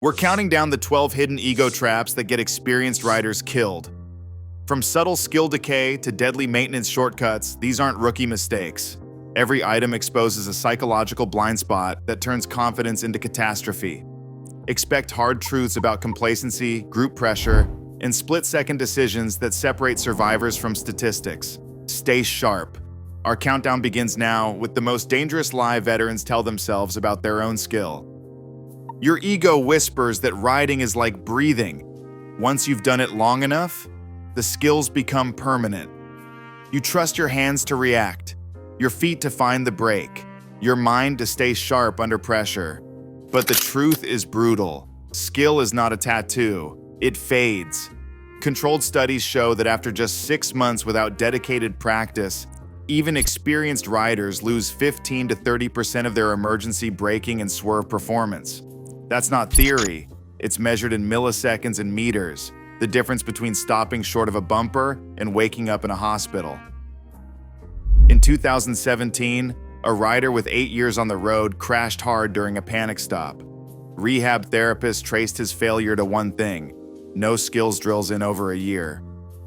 We're counting down the 12 hidden ego traps that get experienced riders killed. From subtle skill decay to deadly maintenance shortcuts, these aren't rookie mistakes. Every item exposes a psychological blind spot that turns confidence into catastrophe. Expect hard truths about complacency, group pressure, and split-second decisions that separate survivors from statistics. Stay sharp. Our countdown begins now with the most dangerous lie veterans tell themselves about their own skill. Your ego whispers that riding is like breathing. Once you've done it long enough, the skills become permanent. You trust your hands to react, your feet to find the brake, your mind to stay sharp under pressure. But the truth is brutal. Skill is not a tattoo. It fades. Controlled studies show that after just 6 months without dedicated practice, even experienced riders lose 15 to 30% of their emergency braking and swerve performance. That's not theory. It's measured in milliseconds and meters, the difference between stopping short of a bumper and waking up in a hospital. In 2017, a rider with 8 years on the road crashed hard during a panic stop. Rehab therapists traced his failure to one thing: no skills drills in over a year.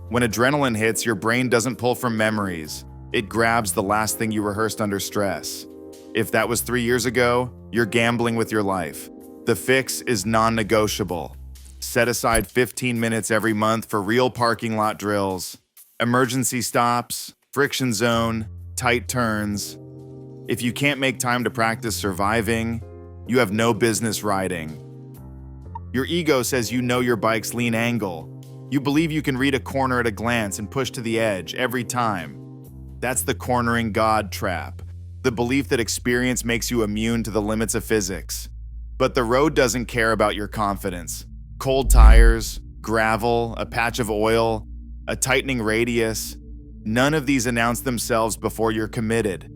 When adrenaline hits, your brain doesn't pull from memories. It grabs the last thing you rehearsed under stress. If that was 3 years ago, you're gambling with your life. The fix is non-negotiable. Set aside 15 minutes every month for real parking lot drills, emergency stops, friction zone, tight turns. If you can't make time to practice surviving, you have no business riding. Your ego says you know your bike's lean angle. You believe you can read a corner at a glance and push to the edge every time. That's the cornering God trap, the belief that experience makes you immune to the limits of physics. But the road doesn't care about your confidence. Cold tires, gravel, a patch of oil, a tightening radius, none of these announce themselves before you're committed.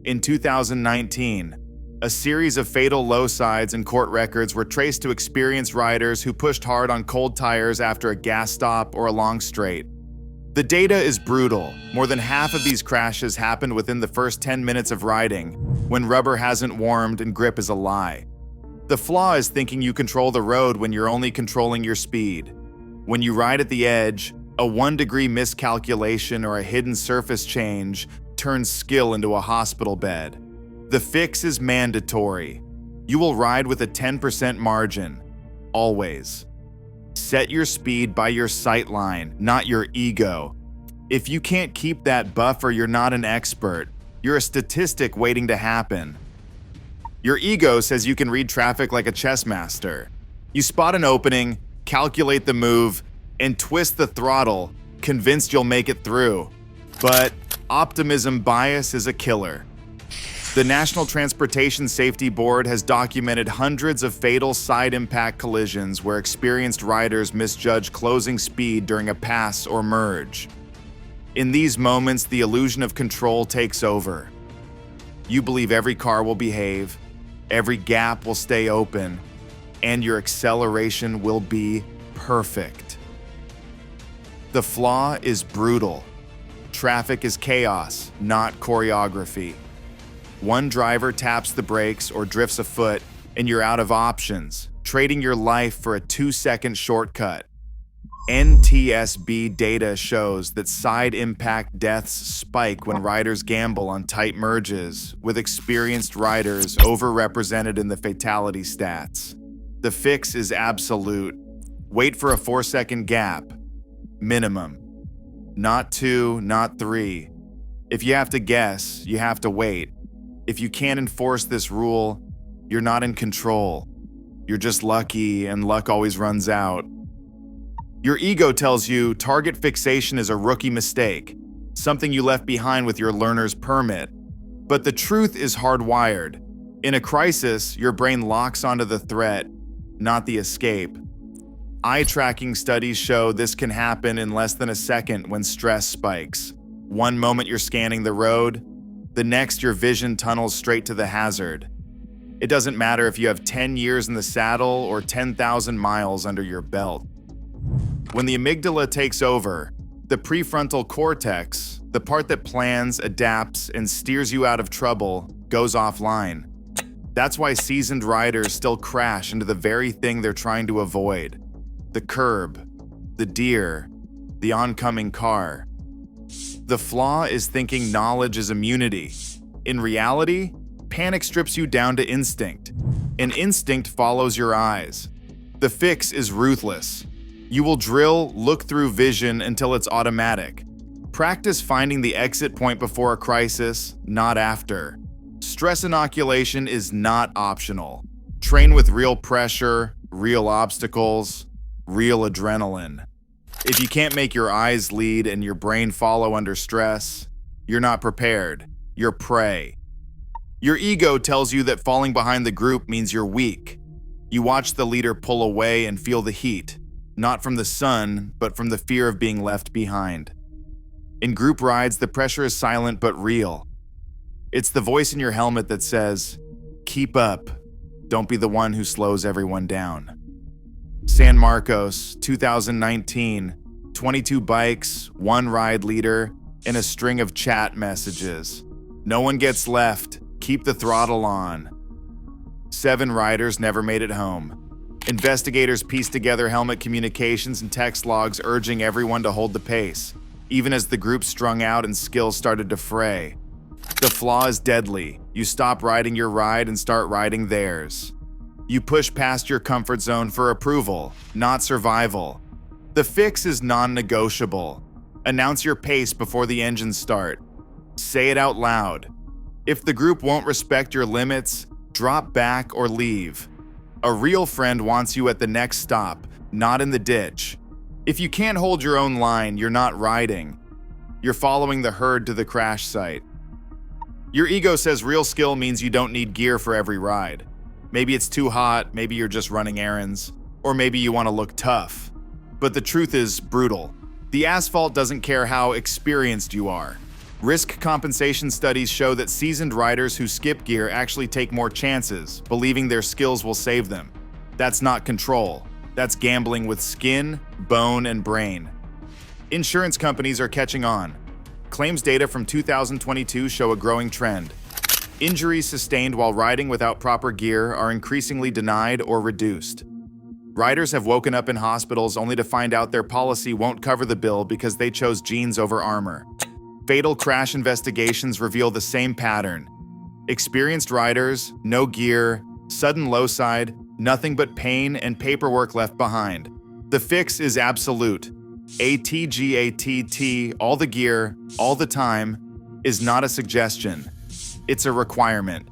In 2019, a series of fatal low sides and court records were traced to experienced riders who pushed hard on cold tires after a gas stop or a long straight. The data is brutal. More than half of these crashes happened within the first 10 minutes of riding, when rubber hasn't warmed and grip is a lie. The flaw is thinking you control the road when you're only controlling your speed. When you ride at the edge, a 1-degree miscalculation or a hidden surface change turns skill into a hospital bed. The fix is mandatory. You will ride with a 10% margin, always. Set your speed by your sight line, not your ego. If you can't keep that buffer, you're not an expert. You're a statistic waiting to happen. Your ego says you can read traffic like a chess master. You spot an opening, calculate the move, and twist the throttle, convinced you'll make it through. But optimism bias is a killer. The National Transportation Safety Board has documented hundreds of fatal side impact collisions where experienced riders misjudge closing speed during a pass or merge. In these moments, the illusion of control takes over. You believe every car will behave, every gap will stay open, and your acceleration will be perfect. The flaw is brutal. Traffic is chaos, not choreography. One driver taps the brakes or drifts a foot, and you're out of options, trading your life for a 2-second shortcut. NTSB data shows that side impact deaths spike when riders gamble on tight merges, with experienced riders overrepresented in the fatality stats. The fix is absolute. Wait for a 4-second gap, minimum. Not 2, not 3. If you have to guess, you have to wait. If you can't enforce this rule, you're not in control. You're just lucky, and luck always runs out. Your ego tells you target fixation is a rookie mistake, something you left behind with your learner's permit. But the truth is hardwired. In a crisis, your brain locks onto the threat, not the escape. Eye tracking studies show this can happen in less than a second when stress spikes. One moment you're scanning the road, the next your vision tunnels straight to the hazard. It doesn't matter if you have 10 years in the saddle or 10,000 miles under your belt. When the amygdala takes over, the prefrontal cortex, the part that plans, adapts, and steers you out of trouble, goes offline. That's why seasoned riders still crash into the very thing they're trying to avoid: the curb, the deer, the oncoming car. The flaw is thinking knowledge is immunity. In reality, panic strips you down to instinct, and instinct follows your eyes. The fix is ruthless. You will drill, look through vision until it's automatic. Practice finding the exit point before a crisis, not after. Stress inoculation is not optional. Train with real pressure, real obstacles, real adrenaline. If you can't make your eyes lead and your brain follow under stress, you're not prepared. You're prey. Your ego tells you that falling behind the group means you're weak. You watch the leader pull away and feel the heat, not from the sun, but from the fear of being left behind. In group rides, the pressure is silent but real. It's the voice in your helmet that says, "Keep up. Don't be the one who slows everyone down." San Marcos, 2019, 22 bikes, 1 ride leader, and a string of chat messages. No one gets left. Keep the throttle on. 7 riders never made it home. Investigators pieced together helmet communications and text logs urging everyone to hold the pace, even as the group strung out and skills started to fray. The flaw is deadly. You stop riding your ride and start riding theirs. You push past your comfort zone for approval, not survival. The fix is non-negotiable. Announce your pace before the engines start. Say it out loud. If the group won't respect your limits, drop back or leave. A real friend wants you at the next stop, not in the ditch. If you can't hold your own line, you're not riding. You're following the herd to the crash site. Your ego says real skill means you don't need gear for every ride. Maybe it's too hot, maybe you're just running errands, or maybe you want to look tough. But the truth is brutal. The asphalt doesn't care how experienced you are. Risk compensation studies show that seasoned riders who skip gear actually take more chances, believing their skills will save them. That's not control. That's gambling with skin, bone, and brain. Insurance companies are catching on. Claims data from 2022 show a growing trend. Injuries sustained while riding without proper gear are increasingly denied or reduced. Riders have woken up in hospitals only to find out their policy won't cover the bill because they chose jeans over armor. Fatal crash investigations reveal the same pattern. Experienced riders, no gear, sudden low side, nothing but pain and paperwork left behind. The fix is absolute. ATGATT, all the gear, all the time, is not a suggestion. It's a requirement.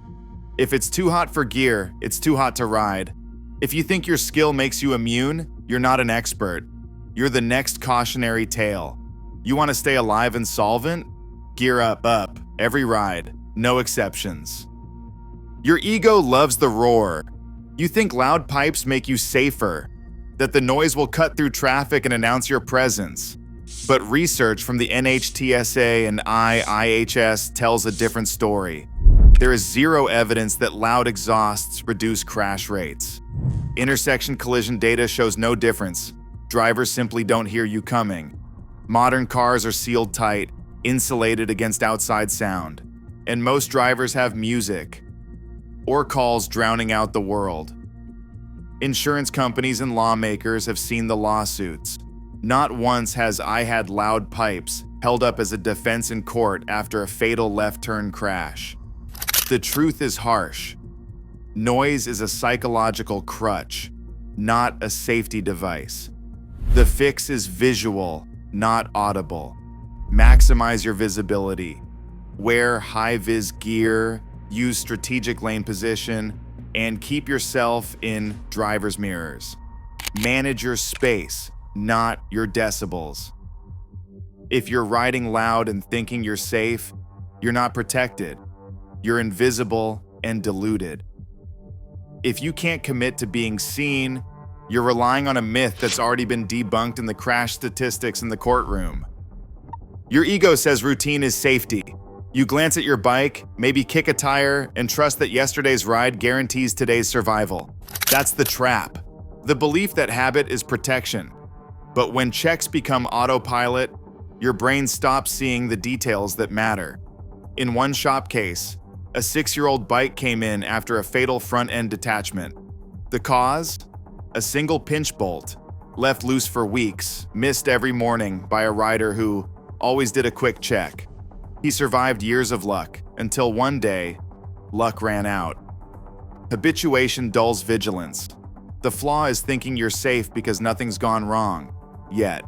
If it's too hot for gear, it's too hot to ride. If you think your skill makes you immune, you're not an expert. You're the next cautionary tale. You want to stay alive and solvent? Gear up, every ride, no exceptions. Your ego loves the roar. You think loud pipes make you safer, that the noise will cut through traffic and announce your presence. But research from the NHTSA and IIHS tells a different story. There is zero evidence that loud exhausts reduce crash rates. Intersection collision data shows no difference. Drivers simply don't hear you coming. Modern cars are sealed tight, insulated against outside sound, and most drivers have music or calls drowning out the world. Insurance companies and lawmakers have seen the lawsuits. Not once has "I had loud pipes" held up as a defense in court after a fatal left-turn crash. The truth is harsh. Noise is a psychological crutch, not a safety device. The fix is visual, not audible. Maximize your visibility. Wear high-vis gear, use strategic lane position, and keep yourself in driver's mirrors. Manage your space, not your decibels. If you're riding loud and thinking you're safe, you're not protected. You're invisible and deluded. If you can't commit to being seen, you're relying on a myth that's already been debunked in the crash statistics in the courtroom. Your ego says routine is safety. You glance at your bike, maybe kick a tire, and trust that yesterday's ride guarantees today's survival. That's the trap. The belief that habit is protection. But when checks become autopilot, your brain stops seeing the details that matter. In one shop case, A 6-year-old bike came in after a fatal front-end detachment. The cause? A single pinch bolt, left loose for weeks, missed every morning by a rider who always did a quick check. He survived years of luck, until one day, luck ran out. Habituation dulls vigilance. The flaw is thinking you're safe because nothing's gone wrong, yet.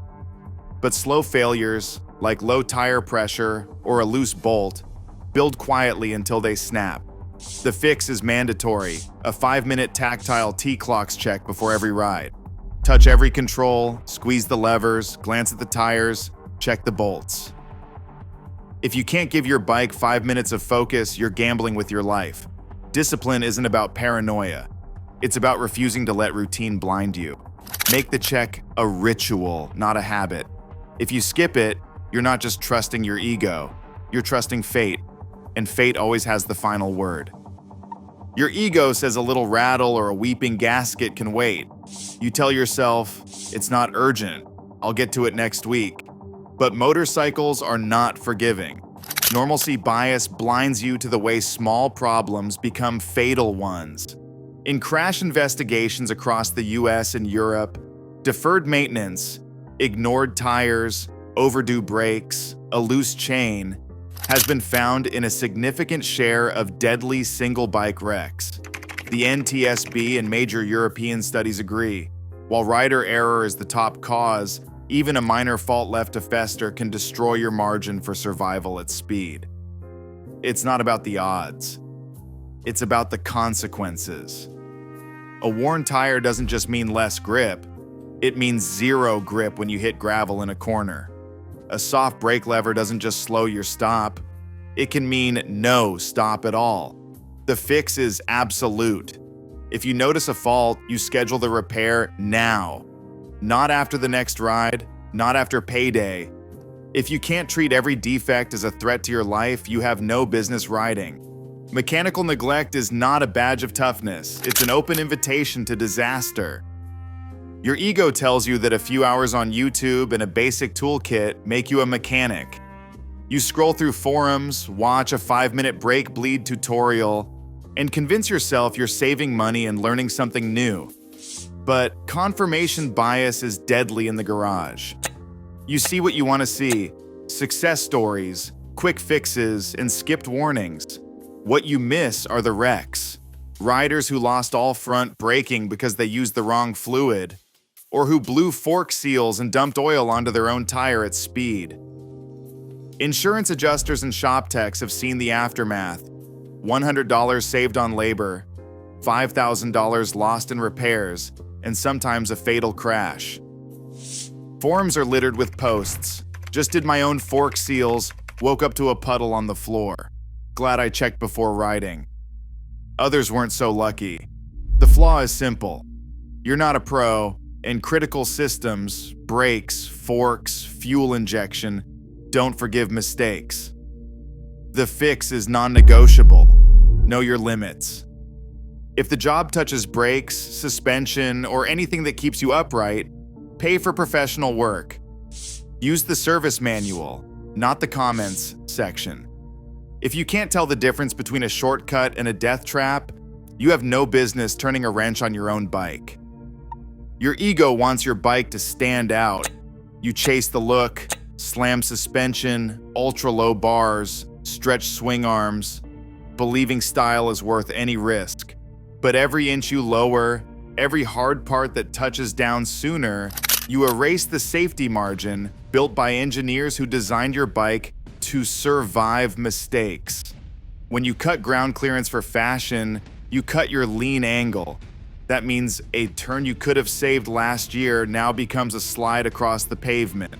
But slow failures, like low tire pressure or a loose bolt, build quietly until they snap. The fix is mandatory, a 5-minute tactile T-clocks check before every ride. Touch every control, squeeze the levers, glance at the tires, check the bolts. If you can't give your bike 5 minutes of focus, you're gambling with your life. Discipline isn't about paranoia. It's about refusing to let routine blind you. Make the check a ritual, not a habit. If you skip it, you're not just trusting your ego, you're trusting fate, and fate always has the final word. Your ego says a little rattle or a weeping gasket can wait. You tell yourself, it's not urgent, I'll get to it next week. But motorcycles are not forgiving. Normalcy bias blinds you to the way small problems become fatal ones. In crash investigations across the US and Europe, deferred maintenance, ignored tires, overdue brakes, a loose chain, has been found in a significant share of deadly single bike wrecks. The NTSB and major European studies agree. While rider error is the top cause, even a minor fault left to fester can destroy your margin for survival at speed. It's not about the odds. It's about the consequences. A worn tire doesn't just mean less grip. It means zero grip when you hit gravel in a corner. A soft brake lever doesn't just slow your stop. It can mean no stop at all. The fix is absolute. If you notice a fault, you schedule the repair now. Not after the next ride, not after payday. If you can't treat every defect as a threat to your life, you have no business riding. Mechanical neglect is not a badge of toughness. It's an open invitation to disaster. Your ego tells you that a few hours on YouTube and a basic toolkit make you a mechanic. You scroll through forums, watch a 5-minute brake bleed tutorial, and convince yourself you're saving money and learning something new. But confirmation bias is deadly in the garage. You see what you want to see: success stories, quick fixes, and skipped warnings. What you miss are the wrecks. Riders who lost all front braking because they used the wrong fluid, or who blew fork seals and dumped oil onto their own tire at speed. Insurance adjusters and shop techs have seen the aftermath: $100 saved on labor, $5,000 lost in repairs, and sometimes a fatal crash. Forums are littered with posts. Just did my own fork seals, woke up to a puddle on the floor. Glad I checked before riding. Others weren't so lucky. The flaw is simple. You're not a pro, and critical systems, brakes, forks, fuel injection, don't forgive mistakes. The fix is non-negotiable. Know your limits. If the job touches brakes, suspension, or anything that keeps you upright, pay for professional work. Use the service manual, not the comments section. If you can't tell the difference between a shortcut and a death trap, you have no business turning a wrench on your own bike. Your ego wants your bike to stand out. You chase the look, slam suspension, ultra-low bars, stretch swing arms, believing style is worth any risk. But every inch you lower, every hard part that touches down sooner, you erase the safety margin built by engineers who designed your bike to survive mistakes. When you cut ground clearance for fashion, you cut your lean angle. That means a turn you could have saved last year now becomes a slide across the pavement.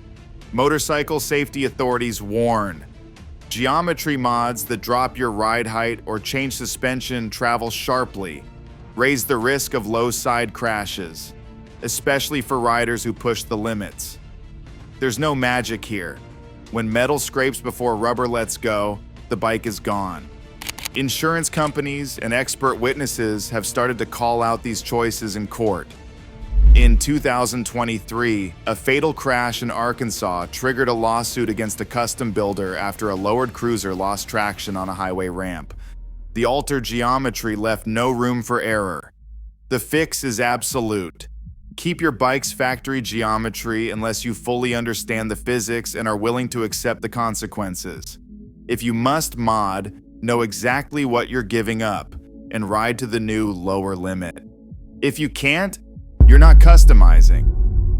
Motorcycle safety authorities warn. Geometry mods that drop your ride height or change suspension travel sharply, raise the risk of low side crashes, especially for riders who push the limits. There's no magic here. When metal scrapes before rubber lets go, the bike is gone. Insurance companies and expert witnesses have started to call out these choices in court. In 2023, a fatal crash in Arkansas triggered a lawsuit against a custom builder after a lowered cruiser lost traction on a highway ramp. The altered geometry left no room for error. The fix is absolute. Keep your bike's factory geometry unless you fully understand the physics and are willing to accept the consequences. If you must mod, know exactly what you're giving up and ride to the new lower limit. If you can't, you're not customizing.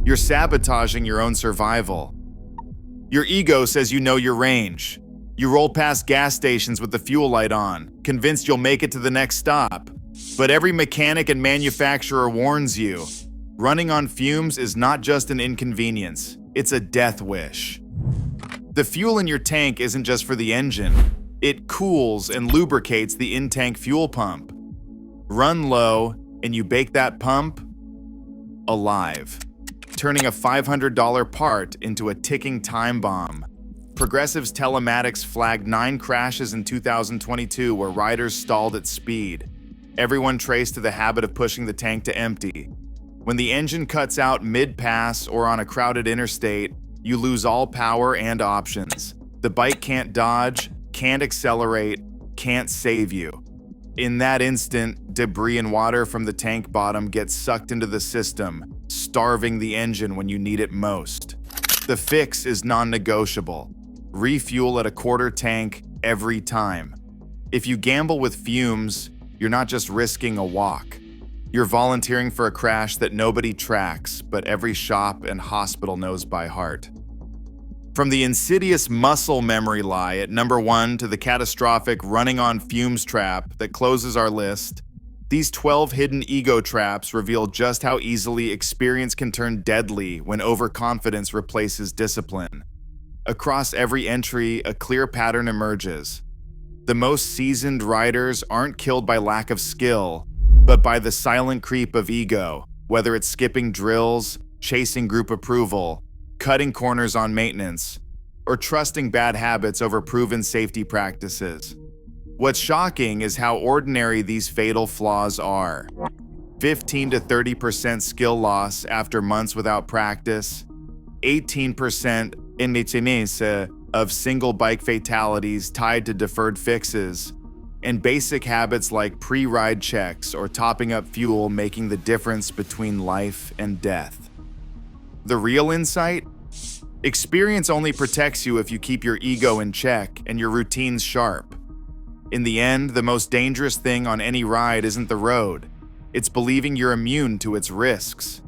You're sabotaging your own survival. Your ego says you know your range. You roll past gas stations with the fuel light on, convinced you'll make it to the next stop. But every mechanic and manufacturer warns you, running on fumes is not just an inconvenience, it's a death wish. The fuel in your tank isn't just for the engine. It cools and lubricates the in-tank fuel pump. Run low, and you bake that pump alive, turning a $500 part into a ticking time bomb. Progressive's telematics flagged 9 crashes in 2022 where riders stalled at speed. Everyone traced to the habit of pushing the tank to empty. When the engine cuts out mid-pass or on a crowded interstate, you lose all power and options. The bike can't dodge, can't accelerate, can't save you. In that instant, debris and water from the tank bottom gets sucked into the system, starving the engine when you need it most. The fix is non-negotiable. Refuel at a quarter tank every time. If you gamble with fumes, you're not just risking a walk. You're volunteering for a crash that nobody tracks, but every shop and hospital knows by heart. From the insidious muscle memory lie at number 1 to the catastrophic running on fumes trap that closes our list, these 12 hidden ego traps reveal just how easily experience can turn deadly when overconfidence replaces discipline. Across every entry, a clear pattern emerges. The most seasoned riders aren't killed by lack of skill, but by the silent creep of ego, whether it's skipping drills, chasing group approval, cutting corners on maintenance, or trusting bad habits over proven safety practices. What's shocking is how ordinary these fatal flaws are. 15 to 30% skill loss after months without practice, 18% of single bike fatalities tied to deferred fixes, and basic habits like pre-ride checks or topping up fuel making the difference between life and death. The real insight? Experience only protects you if you keep your ego in check and your routines sharp. In the end, the most dangerous thing on any ride isn't the road. It's believing you're immune to its risks.